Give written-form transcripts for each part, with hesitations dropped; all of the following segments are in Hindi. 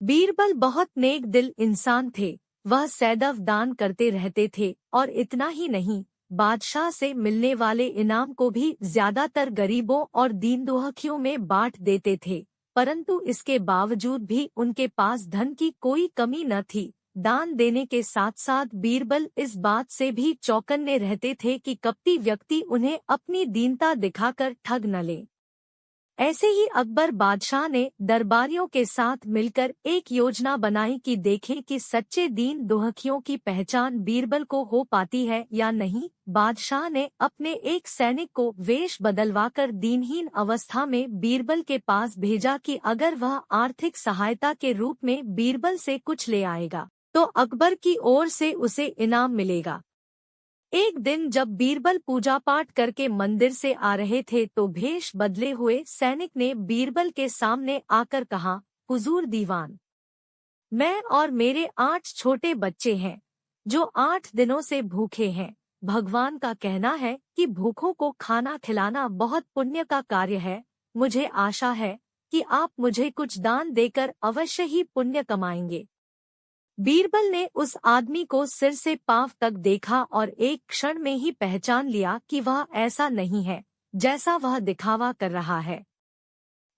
बीरबल बहुत नेक दिल इंसान थे। वह सदैव दान करते रहते थे और इतना ही नहीं, बादशाह से मिलने वाले इनाम को भी ज्यादातर गरीबों और दीन-दुखियों में बांट देते थे। परंतु इसके बावजूद भी उनके पास धन की कोई कमी न थी। दान देने के साथ साथ बीरबल इस बात से भी चौकन्ने रहते थे कि कपटी व्यक्ति उन्हें अपनी दीनता दिखाकर ठग न ले। ऐसे ही अकबर बादशाह ने दरबारियों के साथ मिलकर एक योजना बनाई कि देखें कि सच्चे दीन दुखियों की पहचान बीरबल को हो पाती है या नहीं। बादशाह ने अपने एक सैनिक को वेश बदलवाकर दीनहीन अवस्था में बीरबल के पास भेजा कि अगर वह आर्थिक सहायता के रूप में बीरबल से कुछ ले आएगा तो अकबर की ओर से उसे इनाम मिलेगा। एक दिन जब बीरबल पूजा पाठ करके मंदिर से आ रहे थे तो भेष बदले हुए सैनिक ने बीरबल के सामने आकर कहा, हुजूर दीवान, मैं और मेरे 8 छोटे बच्चे हैं जो 8 दिनों से भूखे हैं। भगवान का कहना है कि भूखों को खाना खिलाना बहुत पुण्य का कार्य है। मुझे आशा है कि आप मुझे कुछ दान देकर अवश्य ही पुण्य कमाएंगे। बीरबल ने उस आदमी को सिर से पांव तक देखा और एक क्षण में ही पहचान लिया कि वह ऐसा नहीं है जैसा वह दिखावा कर रहा है।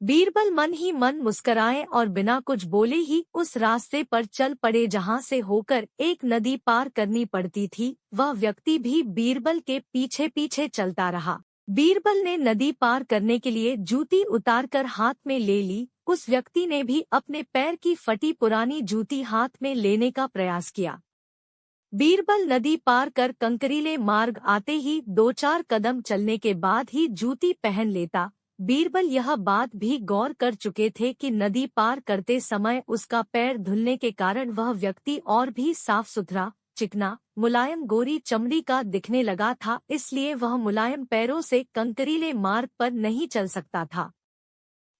बीरबल मन ही मन मुस्कराए और बिना कुछ बोले ही उस रास्ते पर चल पड़े जहां से होकर एक नदी पार करनी पड़ती थी। वह व्यक्ति भी बीरबल के पीछे पीछे चलता रहा। बीरबल ने नदी पार करने के लिए जूती उतारकर हाथ में ले ली। उस व्यक्ति ने भी अपने पैर की फटी पुरानी जूती हाथ में लेने का प्रयास किया। बीरबल नदी पार कर कंकरीले मार्ग आते ही 2-4 कदम चलने के बाद ही जूती पहन लेता। बीरबल यह बात भी गौर कर चुके थे कि नदी पार करते समय उसका पैर धुलने के कारण वह व्यक्ति और भी साफ सुथरा, चिकना, मुलायम गोरी चमड़ी का दिखने लगा था, इसलिए वह मुलायम पैरों से कंकरीले मार्ग पर नहीं चल सकता था।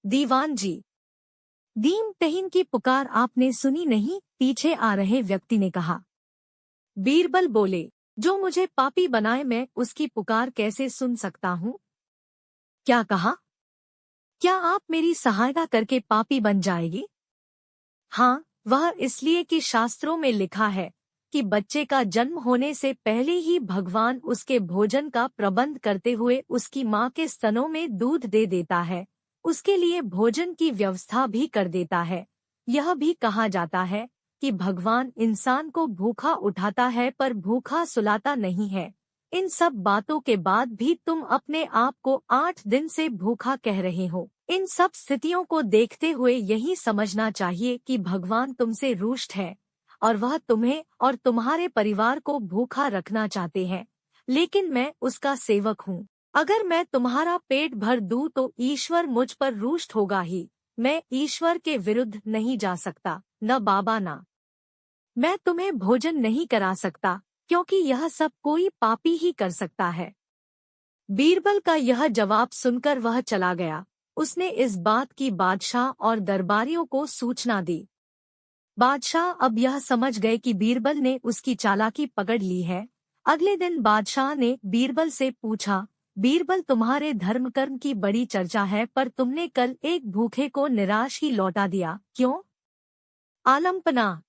दीवान जी, दीन तहीन की पुकार आपने सुनी नहीं? पीछे आ रहे व्यक्ति ने कहा। बीरबल बोले, जो मुझे पापी बनाए मैं उसकी पुकार कैसे सुन सकता हूँ? क्या कहा? क्या आप मेरी सहायता करके पापी बन जाएगी? हाँ, वह इसलिए कि शास्त्रों में लिखा है कि बच्चे का जन्म होने से पहले ही भगवान उसके भोजन का प्रबंध करते हुए उसकी माँ के स्तनों में दूध दे देता है, उसके लिए भोजन की व्यवस्था भी कर देता है। यह भी कहा जाता है कि भगवान इंसान को भूखा उठाता है पर भूखा सुलाता नहीं है। इन सब बातों के बाद भी तुम अपने आप को 8 दिन से भूखा कह रहे हो। इन सब स्थितियों को देखते हुए यही समझना चाहिए कि भगवान तुमसे रुष्ट है और वह तुम्हें और तुम्हारे परिवार को भूखा रखना चाहते हैं। लेकिन मैं उसका सेवक हूँ। अगर मैं तुम्हारा पेट भर दूं तो ईश्वर मुझ पर रुष्ट होगा ही। मैं ईश्वर के विरुद्ध नहीं जा सकता, न बाबा ना। मैं तुम्हें भोजन नहीं करा सकता क्योंकि यह सब कोई पापी ही कर सकता है। बीरबल का यह जवाब सुनकर वह चला गया। उसने इस बात की बादशाह और दरबारियों को सूचना दी। बादशाह अब यह समझ गए कि बीरबल ने उसकी चालाकी पकड़ ली है। अगले दिन बादशाह ने बीरबल से पूछा, बीरबल तुम्हारे धर्म कर्म की बड़ी चर्चा है पर तुमने कल एक भूखे को निराश ही लौटा दिया, क्यों? आलमपना,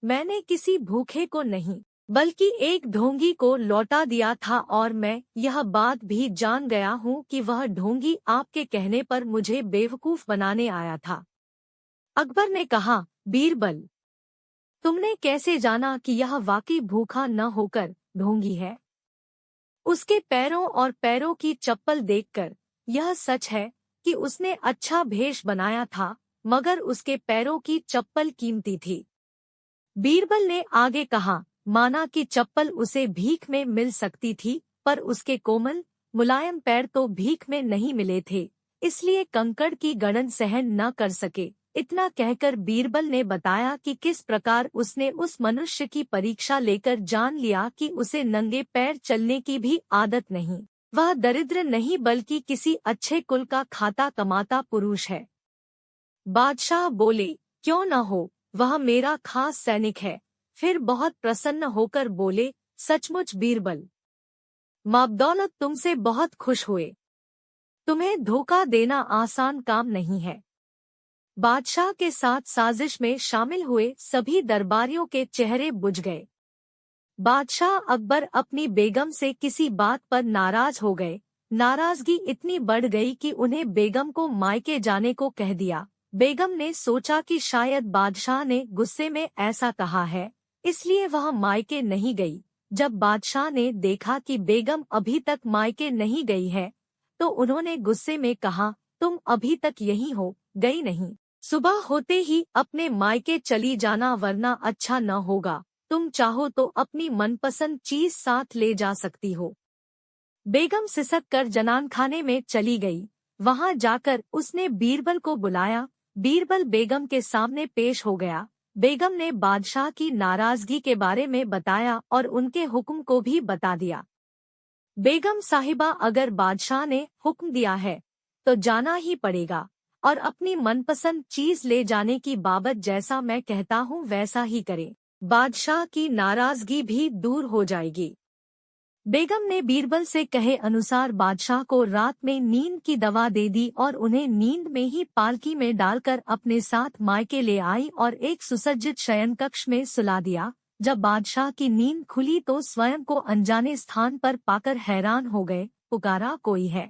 मैंने किसी भूखे को नहीं बल्कि एक ढोंगी को लौटा दिया था और मैं यह बात भी जान गया हूँ कि वह ढोंगी आपके कहने पर मुझे बेवकूफ बनाने आया था। अकबर ने कहा, बीरबल, तुमने कैसे जाना कि यह वाकई भूखा न होकर ढोंगी है? उसके पैरों और पैरों की चप्पल देखकर यह सच है कि उसने अच्छा भेष बनाया था, मगर उसके पैरों की चप्पल कीमती थी। बीरबल ने आगे कहा, माना कि चप्पल उसे भीख में मिल सकती थी पर उसके कोमल मुलायम पैर तो भीख में नहीं मिले थे, इसलिए कंकड़ की गड़न सहन न कर सके। इतना कहकर बीरबल ने बताया कि किस प्रकार उसने उस मनुष्य की परीक्षा लेकर जान लिया कि उसे नंगे पैर चलने की भी आदत नहीं। वह दरिद्र नहीं बल्कि किसी अच्छे कुल का खाता कमाता पुरुष है। बादशाह बोले, क्यों न हो, वह मेरा खास सैनिक है। फिर बहुत प्रसन्न होकर बोले, सचमुच बीरबल, माबदौलत तुमसे बहुत खुश हुए। तुम्हें धोखा देना आसान काम नहीं है। बादशाह के साथ साजिश में शामिल हुए सभी दरबारियों के चेहरे बुझ गए। बादशाह अकबर अपनी बेगम से किसी बात पर नाराज हो गए। नाराजगी इतनी बढ़ गई कि उन्हें बेगम को मायके जाने को कह दिया। बेगम ने सोचा कि शायद बादशाह ने गुस्से में ऐसा कहा है, इसलिए वह मायके नहीं गई। जब बादशाह ने देखा कि बेगम अभी तक मायके नहीं गई है, तो उन्होंने गुस्से में कहा, तुम अभी तक यहीं हो, गई नहीं। सुबह होते ही अपने मायके चली जाना, वरना अच्छा न होगा। तुम चाहो तो अपनी मनपसंद चीज साथ ले जा सकती हो। बेगम सिसक कर जनानखाने में चली गई। वहां जाकर उसने बीरबल को बुलाया। बीरबल बेगम के सामने पेश हो गया। बेगम ने बादशाह की नाराजगी के बारे में बताया और उनके हुक्म को भी बता दिया। बेगम साहिबा, अगर बादशाह ने हुक्म दिया है तो जाना ही पड़ेगा, और अपनी मनपसंद चीज ले जाने की बाबत जैसा मैं कहता हूँ वैसा ही करें। बादशाह की नाराजगी भी दूर हो जाएगी। बेगम ने बीरबल से कहे अनुसार बादशाह को रात में नींद की दवा दे दी और उन्हें नींद में ही पालकी में डालकर अपने साथ मायके ले आई और एक सुसज्जित शयन कक्ष में सुला दिया। जब बादशाह की नींद खुली तो स्वयं को अनजाने स्थान पर पाकर हैरान हो गए। पुकारा, कोई है?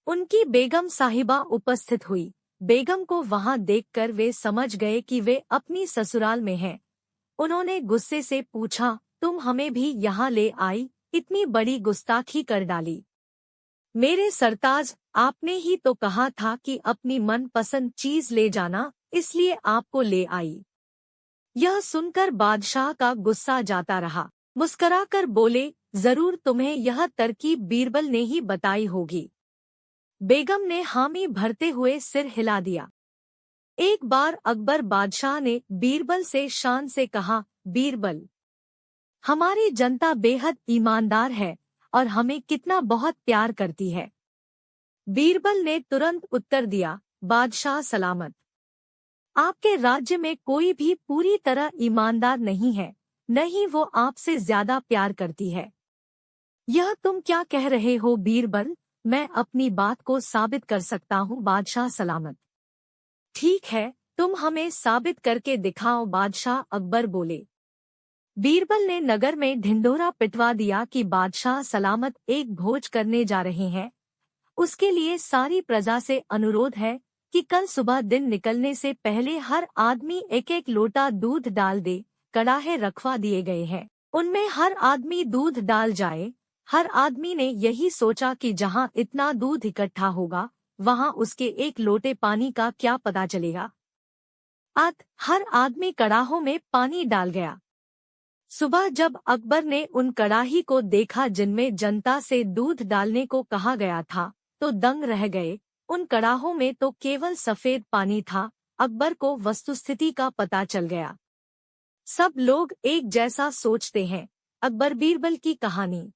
उनकी बेगम साहिबा उपस्थित हुई। बेगम को वहां देखकर वे समझ गए कि वे अपनी ससुराल में हैं। उन्होंने गुस्से से पूछा, तुम हमें भी यहाँ ले आई? इतनी बड़ी गुस्ताखी कर डाली। मेरे सरताज, आपने ही तो कहा था कि अपनी मनपसंद चीज ले जाना, इसलिए आपको ले आई। यह सुनकर बादशाह का गुस्सा जाता रहा। मुस्कुराकर बोले, जरूर तुम्हें यह तरकीब बीरबल ने ही बताई होगी। बेगम ने हामी भरते हुए सिर हिला दिया। एक बार अकबर बादशाह ने बीरबल से शान से कहा, बीरबल, हमारी जनता बेहद ईमानदार है और हमें कितना बहुत प्यार करती है। बीरबल ने तुरंत उत्तर दिया, बादशाह सलामत। आपके राज्य में कोई भी पूरी तरह ईमानदार नहीं है, न ही वो आपसे ज्यादा प्यार करती है। यह तुम क्या कह रहे हो बीरबल? मैं अपनी बात को साबित कर सकता हूँ बादशाह सलामत। ठीक है, तुम हमें साबित करके दिखाओ, बादशाह अकबर बोले। बीरबल ने नगर में ढिंढोरा पिटवा दिया कि बादशाह सलामत एक भोज करने जा रहे हैं। उसके लिए सारी प्रजा से अनुरोध है कि कल सुबह दिन निकलने से पहले हर आदमी एक एक लोटा दूध डाल दे। कड़ाहे रखवा दिए गए हैं, उनमें हर आदमी दूध डाल जाए। हर आदमी ने यही सोचा कि जहां इतना दूध इकट्ठा होगा, वहां उसके एक लोटे पानी का क्या पता चलेगा। हर आदमी कड़ाहों में पानी डाल गया। सुबह जब अकबर ने उन कड़ाही को देखा जिनमें जनता से दूध डालने को कहा गया था, तो दंग रह गए। उन कड़ाहों में तो केवल सफेद पानी था। अकबर को वस्तुस्थिति का पता चल गया। सब लोग एक जैसा सोचते हैं। अकबर बीरबल की कहानी।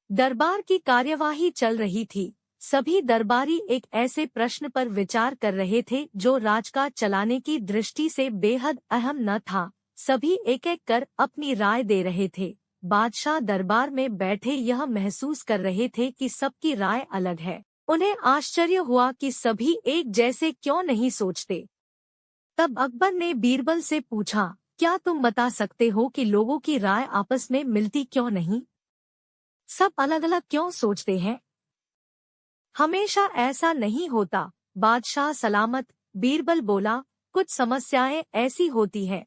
दरबार की कार्यवाही चल रही थी। सभी दरबारी एक ऐसे प्रश्न पर विचार कर रहे थे जो राजकाज चलाने की दृष्टि से बेहद अहम न था। सभी एक एक कर अपनी राय दे रहे थे। बादशाह दरबार में बैठे यह महसूस कर रहे थे कि सबकी राय अलग है। उन्हें आश्चर्य हुआ कि सभी एक जैसे क्यों नहीं सोचते। तब अकबर ने बीरबल से पूछा, क्या तुम बता सकते हो कि लोगों की राय आपस में मिलती क्यों नहीं? सब अलग अलग क्यों सोचते हैं? हमेशा ऐसा नहीं होता, बादशाह सलामत। बीरबल बोला, कुछ समस्याएं ऐसी होती हैं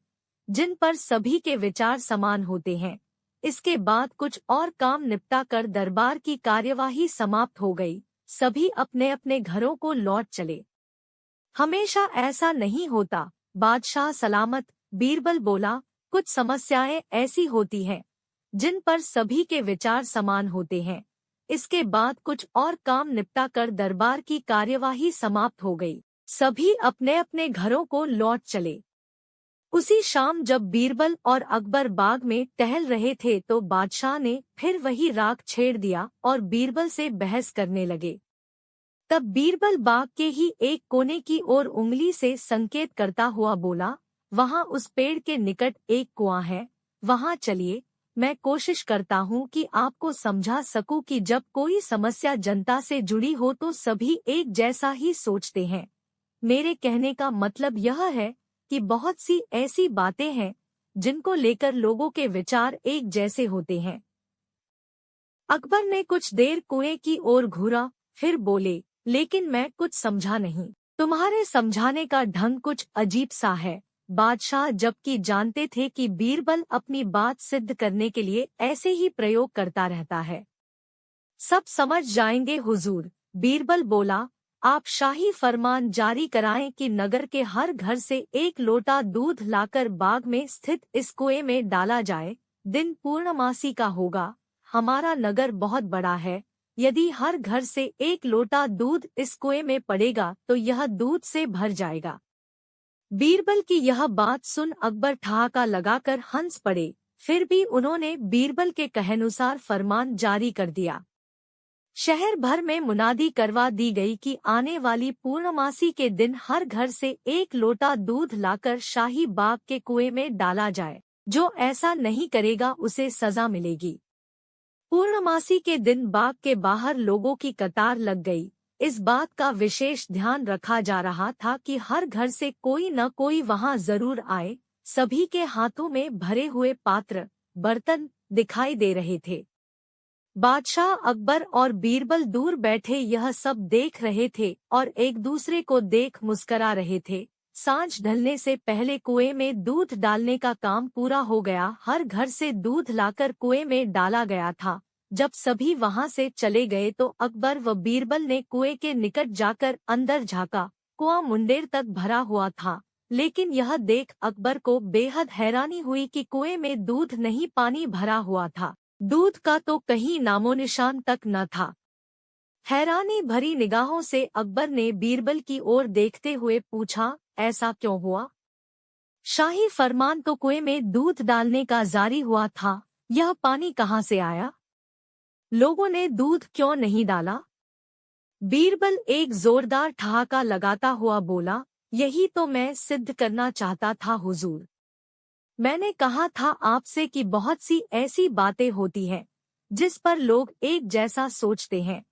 जिन पर सभी के विचार समान होते हैं। इसके बाद कुछ और काम निपटा कर दरबार की कार्यवाही समाप्त हो गई। सभी अपने अपने घरों को लौट चले। हमेशा ऐसा नहीं होता, बादशाह सलामत। बीरबल बोला, कुछ समस्याएं ऐसी होती हैं जिन पर सभी के विचार समान होते हैं। इसके बाद कुछ और काम निपटा कर दरबार की कार्यवाही समाप्त हो गई। सभी अपने अपने घरों को लौट चले। उसी शाम जब बीरबल और अकबर बाग में टहल रहे थे तो बादशाह ने फिर वही राग छेड़ दिया और बीरबल से बहस करने लगे। तब बीरबल बाग के ही एक कोने की ओर उंगली से संकेत करता हुआ बोला, वहां उस पेड़ के निकट एक कुआं है, वहां चलिए। मैं कोशिश करता हूं कि आपको समझा सकूं कि जब कोई समस्या जनता से जुड़ी हो तो सभी एक जैसा ही सोचते हैं। मेरे कहने का मतलब यह है कि बहुत सी ऐसी बातें हैं जिनको लेकर लोगों के विचार एक जैसे होते हैं। अकबर ने कुछ देर कुएं की ओर घूरा, फिर बोले, लेकिन मैं कुछ समझा नहीं। तुम्हारे समझाने का ढंग कुछ अजीब सा है। बादशाह जबकि जानते थे कि बीरबल अपनी बात सिद्ध करने के लिए ऐसे ही प्रयोग करता रहता है। सब समझ जाएंगे हुजूर, बीरबल बोला। आप शाही फरमान जारी कराएं कि नगर के हर घर से एक लोटा दूध लाकर बाग में स्थित इस कुएं में डाला जाए। दिन पूर्णमासी का होगा। हमारा नगर बहुत बड़ा है। यदि हर घर से एक लोटा दूध इस कुएं में पड़ेगा तो यह दूध से भर जाएगा। बीरबल की यह बात सुन अकबर ठहाका लगाकर हंस पड़े। फिर भी उन्होंने बीरबल के कहानुसार फरमान जारी कर दिया। शहर भर में मुनादी करवा दी गई कि आने वाली पूर्णमासी के दिन हर घर से एक लोटा दूध लाकर शाही बाग के कुएं में डाला जाए। जो ऐसा नहीं करेगा उसे सजा मिलेगी। पूर्णमासी के दिन बाग के बाहर लोगों की कतार लग गई। इस बात का विशेष ध्यान रखा जा रहा था कि हर घर से कोई न कोई वहां जरूर आए। सभी के हाथों में भरे हुए पात्र, बर्तन दिखाई दे रहे थे। बादशाह अकबर और बीरबल दूर बैठे यह सब देख रहे थे और एक दूसरे को देख मुस्करा रहे थे। सांझ ढलने से पहले कुएं में दूध डालने का काम पूरा हो गया। हर घर से दूध लाकर कुएं में डाला गया था। जब सभी वहां से चले गए तो अकबर व बीरबल ने कुएं के निकट जाकर अंदर झांका। कुआं मुंडेर तक भरा हुआ था, लेकिन यह देख अकबर को बेहद हैरानी हुई कि कुएं में दूध नहीं, पानी भरा हुआ था। दूध का तो कहीं नामोनिशान तक न था। हैरानी भरी निगाहों से अकबर ने बीरबल की ओर देखते हुए पूछा, ऐसा क्यों हुआ? शाही फरमान तो कुएं में दूध डालने का जारी हुआ था, यह पानी कहाँ से आया? लोगों ने दूध क्यों नहीं डाला? बीरबल एक जोरदार ठहाका लगाता हुआ बोला, यही तो मैं सिद्ध करना चाहता था हुजूर। मैंने कहा था आपसे कि बहुत सी ऐसी बातें होती हैं जिस पर लोग एक जैसा सोचते हैं,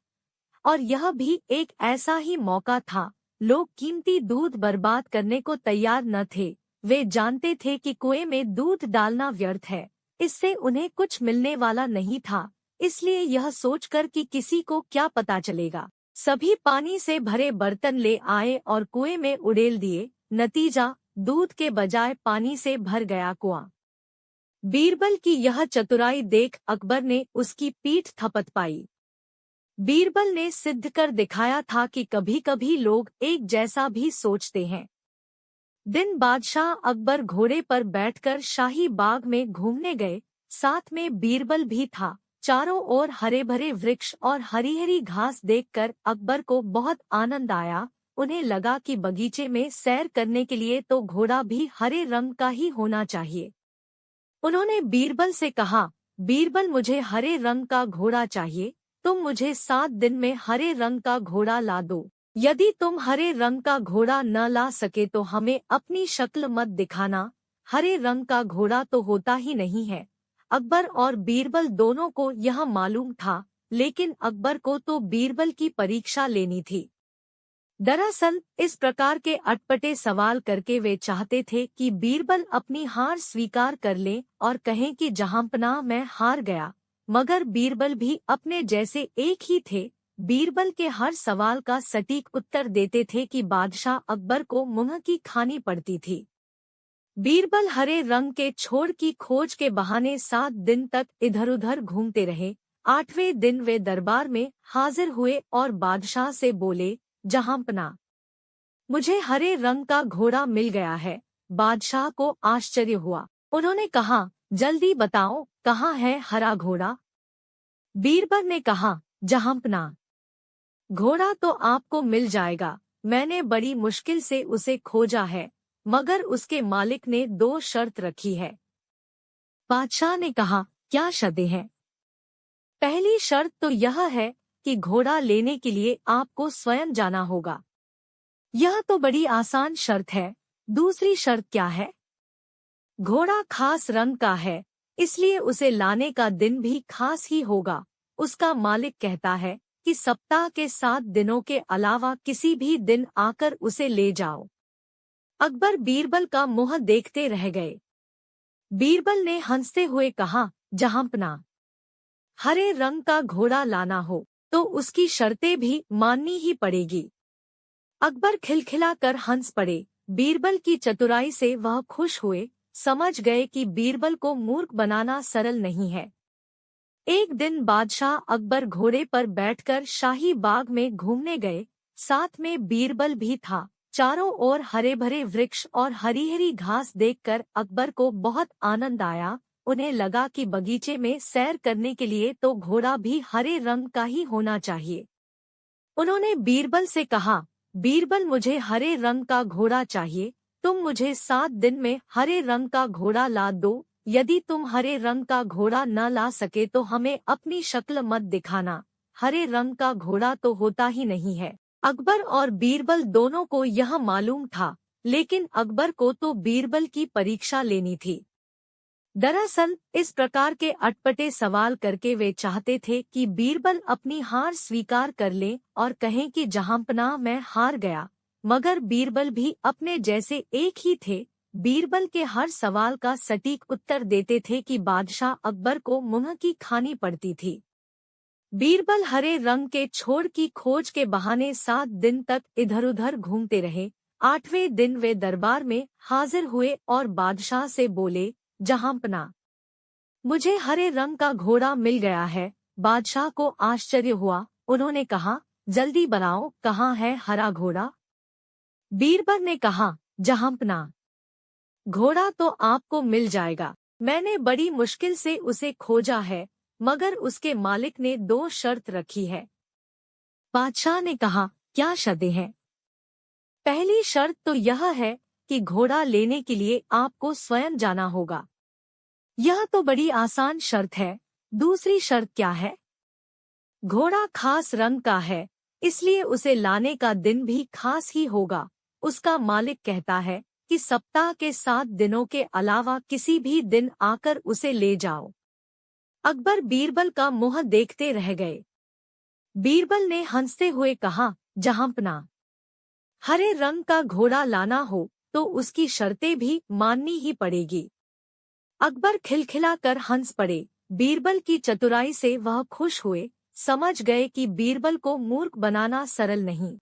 और यह भी एक ऐसा ही मौका था। लोग कीमती दूध बर्बाद करने को तैयार न थे। वे जानते थे कि कुएं में दूध डालना व्यर्थ है, इससे उन्हें कुछ मिलने वाला नहीं था। इसलिए यह सोचकर कि किसी को क्या पता चलेगा, सभी पानी से भरे बर्तन ले आए और कुएं में उड़ेल दिए। नतीजा, दूध के बजाय पानी से भर गया कुआं। बीरबल की यह चतुराई देख अकबर ने उसकी पीठ थपथ पाई। बीरबल ने सिद्ध कर दिखाया था कि कभी कभी लोग एक जैसा भी सोचते हैं। दिन बादशाह अकबर घोड़े पर बैठकर शाही बाग में घूमने गए। साथ में बीरबल भी था। चारों ओर हरे भरे वृक्ष और हरी हरी घास देखकर अकबर को बहुत आनंद आया। उन्हें लगा कि बगीचे में सैर करने के लिए तो घोड़ा भी हरे रंग का ही होना चाहिए। उन्होंने बीरबल से कहा, बीरबल, मुझे हरे रंग का घोड़ा चाहिए। तुम मुझे 7 दिन में हरे रंग का घोड़ा ला दो। यदि तुम हरे रंग का घोड़ा न ला सके तो हमें अपनी शक्ल मत दिखाना। हरे रंग का घोड़ा तो होता ही नहीं है। अकबर और बीरबल दोनों को यह मालूम था, लेकिन अकबर को तो बीरबल की परीक्षा लेनी थी। दरअसल इस प्रकार के अटपटे सवाल करके वे चाहते थे कि बीरबल अपनी हार स्वीकार कर ले और कहें कि जहांपनाह मैं हार गया। मगर बीरबल भी अपने जैसे एक ही थे। बीरबल के हर सवाल का सटीक उत्तर देते थे कि बादशाह अकबर को मुंह की खानी पड़ती थी। बीरबल हरे रंग के छोड़ की खोज के बहाने 7 दिन तक इधर-उधर घूमते रहे। 8वें दिन वे दरबार में हाजिर हुए और बादशाह से बोले, जहांपनाह, मुझे हरे रंग का घोड़ा मिल गया है। बादशाह को आश्चर्य हुआ। उन्होंने कहा, जल्दी बताओ, कहाँ है हरा घोड़ा? बीरबल ने कहा, जहांपनाह, घोड़ा तो आपको मिल जाएगा। मैंने बड़ी मुश्किल से उसे खोजा है, मगर उसके मालिक ने 2 शर्त रखी है। बादशाह ने कहा, क्या शर्तें हैं? पहली शर्त तो यह है कि घोड़ा लेने के लिए आपको स्वयं जाना होगा। यह तो बड़ी आसान शर्त है। दूसरी शर्त क्या है? घोड़ा खास रंग का है, इसलिए उसे लाने का दिन भी खास ही होगा। उसका मालिक कहता है कि सप्ताह के 7 दिनों के अलावा किसी भी दिन आकर उसे ले जाओ। अकबर बीरबल का मुंह देखते रह गए। बीरबल ने हंसते हुए कहा, जहांपना, हरे रंग का घोड़ा लाना हो तो उसकी शर्तें भी माननी ही पड़ेगी। अकबर खिलखिलाकर हंस पड़े। बीरबल की चतुराई से वह खुश हुए, समझ गए कि बीरबल को मूर्ख बनाना सरल नहीं है। एक दिन बादशाह अकबर घोड़े पर बैठकर शाही बाग में घूमने गए। साथ में बीरबल भी था। चारों ओर हरे भरे वृक्ष और हरी हरी घास देखकर अकबर को बहुत आनंद आया। उन्हें लगा कि बगीचे में सैर करने के लिए तो घोड़ा भी हरे रंग का ही होना चाहिए। उन्होंने बीरबल से कहा, बीरबल, मुझे हरे रंग का घोड़ा चाहिए। तुम मुझे 7 दिन में हरे रंग का घोड़ा ला दो। यदि तुम हरे रंग का घोड़ा न ला सके तो हमें अपनी शक्ल मत दिखाना। हरे रंग का घोड़ा तो होता ही नहीं है। अकबर और बीरबल दोनों को यह मालूम था, लेकिन अकबर को तो बीरबल की परीक्षा लेनी थी। दरअसल इस प्रकार के अटपटे सवाल करके वे चाहते थे कि बीरबल अपनी हार स्वीकार कर ले और कहें कि जहांपनाह मैं हार गया। मगर बीरबल भी अपने जैसे एक ही थे। बीरबल के हर सवाल का सटीक उत्तर देते थे कि बादशाह अकबर को मुंह की खानी पड़ती थी। बीरबल हरे रंग के छोड़ की खोज के बहाने 7 दिन तक इधर-उधर घूमते रहे। 8वें दिन वे दरबार में हाजिर हुए और बादशाह से बोले, जहांपनाह, मुझे हरे रंग का घोड़ा मिल गया है। बादशाह को आश्चर्य हुआ। उन्होंने कहा, जल्दी बनाओ, कहाँ है हरा घोड़ा? बीरबल ने कहा, जहांपनाह, घोड़ा तो आपको मिल जाएगा। मैंने बड़ी मुश्किल से उसे खोजा है, मगर उसके मालिक ने 2 शर्त रखी है। बादशाह ने कहा, क्या शर्तें हैं? पहली शर्त तो यह है कि घोड़ा लेने के लिए आपको स्वयं जाना होगा। यह तो बड़ी आसान शर्त है। दूसरी शर्त क्या है? घोड़ा खास रंग का है, इसलिए उसे लाने का दिन भी खास ही होगा। उसका मालिक कहता है कि सप्ताह के 7 दिनों के अलावा किसी भी दिन आकर उसे ले जाओ। अकबर बीरबल का मुंह देखते रह गए। बीरबल ने हंसते हुए कहा, जहांपनाह, हरे रंग का घोड़ा लाना हो तो उसकी शर्तें भी माननी ही पड़ेगी। अकबर खिलखिलाकर हंस पड़े। बीरबल की चतुराई से वह खुश हुए, समझ गए कि बीरबल को मूर्ख बनाना सरल नहीं।